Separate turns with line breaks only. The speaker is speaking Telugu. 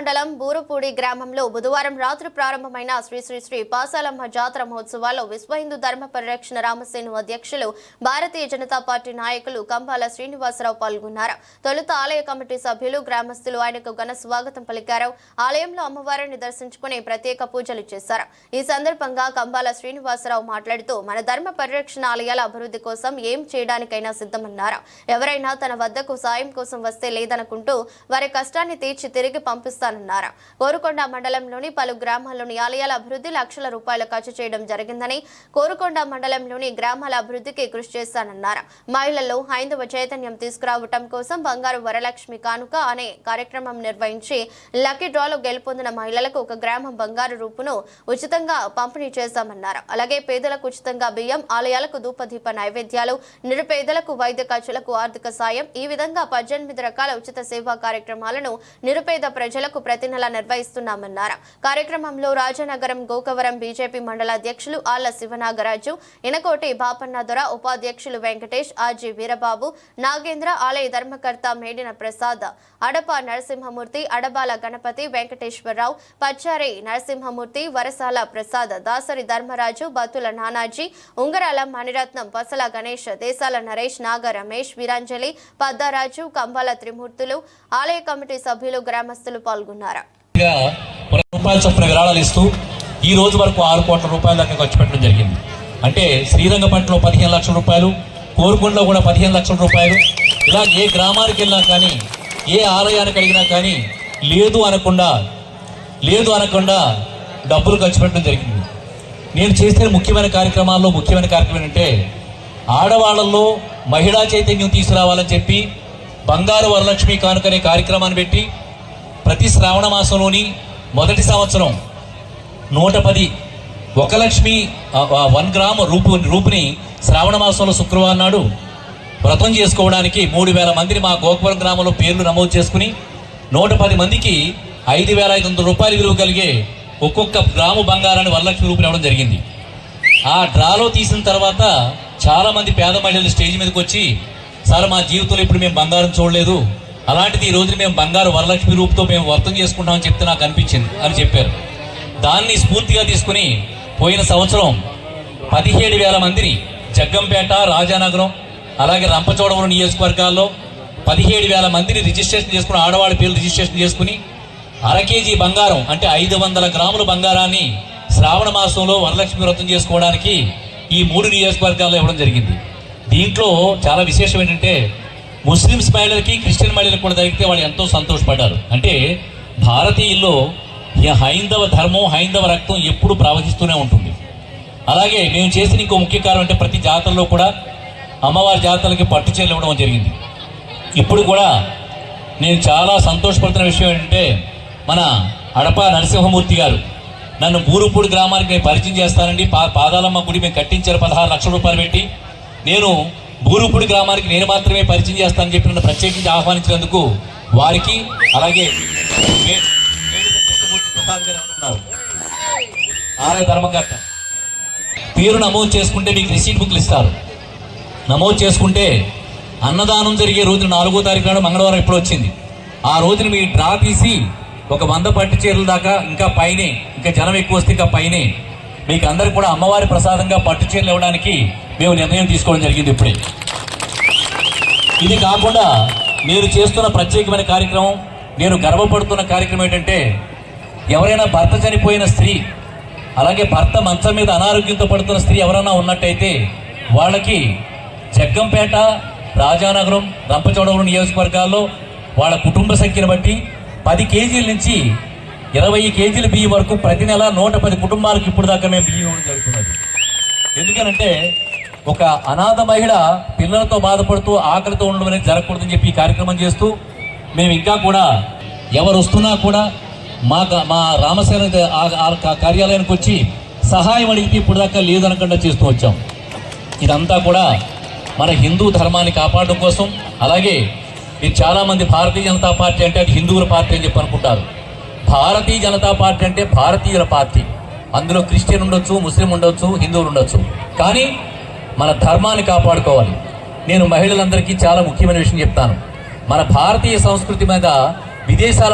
మండలం బూరుపూడి గ్రామంలో బుధవారం రాత్రి ప్రారంభమైన శ్రీ శ్రీ శ్రీ పాసాలమ్మ జాతర మహోత్సవాల్లో విశ్వ హిందూ ధర్మ పరిరక్షణ రామసేన అధ్యక్షులు భారతీయ జనతా పార్టీ నాయకులు కంబాల శ్రీనివాసరావు పాల్గొన్నారు. తొలుత ఆలయ కమిటీ సభ్యులు గ్రామస్తులు ఆయనకు ఘన స్వాగతం పలికారు. ఆలయంలో అమ్మవారిని దర్శించుకుని ప్రత్యేక పూజలు చేశారు. ఈ సందర్భంగా కంబాల శ్రీనివాసరావు మాట్లాడుతూ మన ధర్మ పరిరక్షణ ఆలయాల అభివృద్ధి కోసం ఏం చేయడానికైనా సిద్ధమన్నారు. ఎవరైనా తన వద్దకు సాయం కోసం వస్తే లేదనుకుంటూ వారి కష్టాన్ని తీర్చి తిరిగి పంపిస్తానన్నారు. కోరుకొండ మండలంలోని పలు గ్రామాల్లోని ఆలయాల అభివృద్ధి లక్షల రూపాయలు ఖర్చు చేయడం జరిగిందని, కోరుకొండ మండలంలోని గ్రామాల అభివృద్ధికి కృషి చేస్తానన్నారు. మహిళల్లో హైందవ చైతన్యం తీసుకురావటం కోసం బంగారు వరలక్ష్మి కానుక అనే కార్యక్రమం నిర్వహించి లక్కీ డ్రాలో గెలుపొందిన మహిళలకు ఒక గ్రామం బంగారు రూపును ఉచితంగా పంపిణీ చేశామన్నారు. అలాగే పేదలకు ఉచితంగా బియ్యం, ఆలయాలకు ధూపదీప నైవేద్యాలు, నిరుపేదలకు వైద్య ఖర్చులకు ఆర్థిక సాయం, ఈ విధంగా 18 రకాల ఉచిత సేవా కార్యక్రమాలను నిరుపేద ప్రజలకు ప్రతి నెల నిర్వహిస్తున్నామన్నారు. కార్యక్రమంలో రాజనగరం గోకవరం బీజేపీ మండల అధ్యక్షులు ఆళ్ల శివనాగరాజు, ఇనకోటి బాపన్న దొర, ఉపాధ్యక్షులు వెంకటేష్, ఆర్జీ వీరబాబు, నాగేంద్ర, ఆలయ ధర్మకర్త మేడిన ప్రసాద్, అడప నరసింహమూర్తి, అడబాల గణపతి, వెంకటేశ్వరరావు, పచ్చారి నరసింహమూర్తి, వరసాల ప్రసాద్, దాసరి ధర్మరాజు, బతుల నానాజీ, ఉంగరాల మణిరత్నం, పసల గణేష్, దేశాల నరేష్, నాగ రమేష్, వీరాంజలి, పద్దారాజు, కంబాల త్రిమూర్తులు, ఆలయ కమిటీ సభ్యులు, గ్రామస్తులు పాల్గొన్నారు.
ఈ రోజు వరకు 6 కోట్ల రూపాయల దాకా ఖర్చు పెట్టడం జరిగింది. అంటే శ్రీరంగపట్నంలో 15 లక్షల రూపాయలు, కోరుకొండలో కూడా 15 లక్షల రూపాయలు. ఇలా ఏ గ్రామానికి వెళ్ళినా కానీ, ఏ ఆలయానికి అడిగినా కానీ లేదు అనకుండా డబ్బులు ఖర్చు పెట్టడం జరిగింది. నేను చేసిన ముఖ్యమైన కార్యక్రమాల్లో ముఖ్యమైన కార్యక్రమం ఏంటంటే, ఆడవాళ్లలో మహిళా చైతన్యం తీసుకురావాలని చెప్పి బంగారు వరలక్ష్మి కానుక అనే కార్యక్రమాన్ని పెట్టి ప్రతి శ్రావణ మాసంలోని మొదటి సంవత్సరం 110 1 లక్ష్మి 1 గ్రామ రూపుని శ్రావణ మాసంలో శుక్రవారం నాడు వ్రతం చేసుకోవడానికి 3000 మందిని మా గోకవరం గ్రామంలో పేర్లు నమోదు చేసుకుని 110 మందికి 5500 రూపాయలు విలువ కలిగే ఒక్కొక్క గ్రాము బంగారాన్ని వరలక్ష్మి రూపుని ఇవ్వడం జరిగింది. ఆ డ్రాలో తీసిన తర్వాత చాలా మంది పేద మహిళలు స్టేజ్ మీదకి వచ్చి, సార్ మా జీవితంలో ఇప్పుడు మేము బంగారం చూడలేదు, అలాంటిది ఈ రోజు మేము బంగారు వరలక్ష్మి రూపుతో మేము వర్తం చేసుకుంటామని చెప్తే నాకు అనిపించింది అని చెప్పారు. దాన్ని స్ఫూర్తిగా తీసుకుని పోయిన సంవత్సరం 17,000 మందిని జగ్గంపేట, రాజానగరం, అలాగే రంపచోడవరం నియోజకవర్గాల్లో 17,000 మందిని రిజిస్ట్రేషన్ చేసుకుని, ఆడవాళ్ళ పేర్లు రిజిస్ట్రేషన్ చేసుకుని 1/2 కేజీ బంగారం అంటే 500 గ్రాముల బంగారాన్ని శ్రావణ మాసంలో వరలక్ష్మి వ్రతం చేసుకోవడానికి ఈ 3 నియోజకవర్గాల్లో ఇవ్వడం జరిగింది. దీంట్లో చాలా విశేషం ఏంటంటే, ముస్లిమ్స్ మహిళలకి, క్రిస్టియన్ మహిళలకు కూడా జరిగితే వాళ్ళు ఎంతో సంతోషపడ్డారు. అంటే భారతీయుల్లో హైందవ ధర్మం, హైందవ రక్తం ఎప్పుడు ప్రవహిస్తూనే ఉంటుంది. అలాగే మేము చేసిన ఇంకో ముఖ్య కారణం అంటే, ప్రతి జాతరలో కూడా అమ్మవారి జాతరలకి పట్టు చీరలు ఇవ్వడం జరిగింది. ఇప్పుడు కూడా నేను చాలా సంతోషపడుతున్న విషయం ఏంటంటే, మన అడప నరసింహమూర్తి గారు నన్ను బూరుపూడి గ్రామానికి నేను పరిచయం చేస్తానండి, పాదాలమ్మ గుడి మేము కట్టించారు 16 లక్షల రూపాయలు పెట్టి, నేను బూరుపూడి గ్రామానికి నేను మాత్రమే పరిచయం చేస్తానని చెప్పి నన్ను ప్రత్యేకించి ఆహ్వానించినందుకు వారికి, అలాగే ఆలయ ధర్మకర్త పేరు నమోదు చేసుకుంటే మీకు రిసీట్ బుక్లు ఇస్తారు. నమోదు చేసుకుంటే అన్నదానం జరిగే రోజున 4వ తారీఖు నాడు మంగళవారం ఇప్పుడు వచ్చింది. ఆ రోజున మీ డ్రా తీసి ఒక 100 పట్టు చీరల దాకా, ఇంకా పైనే, ఇంకా జనం ఎక్కువ వస్తే ఇంకా పైనే మీకు అందరికి కూడా అమ్మవారి ప్రసాదంగా పట్టు చీరలు ఇవ్వడానికి మేము నిర్ణయం తీసుకోవడం జరిగింది ఇప్పుడే. ఇది కాకుండా నేను చేస్తున్న ప్రత్యేకమైన కార్యక్రమం, నేను గర్వపడుతున్న కార్యక్రమం ఏంటంటే, ఎవరైనా భర్త చనిపోయిన స్త్రీ, అలాగే భర్త మంచం మీద అనారోగ్యంతో పడుతున్న స్త్రీ ఎవరైనా ఉన్నట్టయితే వాళ్ళకి జగ్గంపేట, రాజానగరం, రంపచోడవరం నియోజకవర్గాల్లో వాళ్ళ కుటుంబ సంఖ్యను బట్టి 10 కేజీల నుంచి 20 కేజీల బియ్యం వరకు ప్రతి నెల 110 కుటుంబాలకు ఇప్పుడు దాకా మేము బియ్యం ఇవ్వడం జరుగుతున్నది. ఎందుకనంటే, ఒక అనాథ మహిళ పిల్లలతో బాధపడుతూ ఆకలితో ఉండడం అనేది జరగకూడదని చెప్పి ఈ కార్యక్రమం చేస్తూ, మేము ఇంకా కూడా ఎవరు వస్తున్నా కూడా మా రామసేన కార్యాలయానికి వచ్చి సహాయం అడిగితే ఇప్పుడు దాకా లేదనకుండా చేస్తూ వచ్చాం. ఇదంతా కూడా మన హిందూ ధర్మాన్ని కాపాడడం కోసం. అలాగే మీరు చాలామంది భారతీయ జనతా పార్టీ అంటే అది హిందువుల పార్టీ అని చెప్పి అనుకుంటారు. భారతీయ జనతా పార్టీ అంటే భారతీయుల పార్టీ. అందులో క్రిస్టియన్ ఉండొచ్చు, ముస్లిం ఉండొచ్చు, హిందువులు ఉండొచ్చు, కానీ మన ధర్మాన్ని కాపాడుకోవాలి. నేను మహిళలందరికీ చాలా ముఖ్యమైన విషయం చెప్తాను. మన భారతీయ సంస్కృతి మీద విదేశాల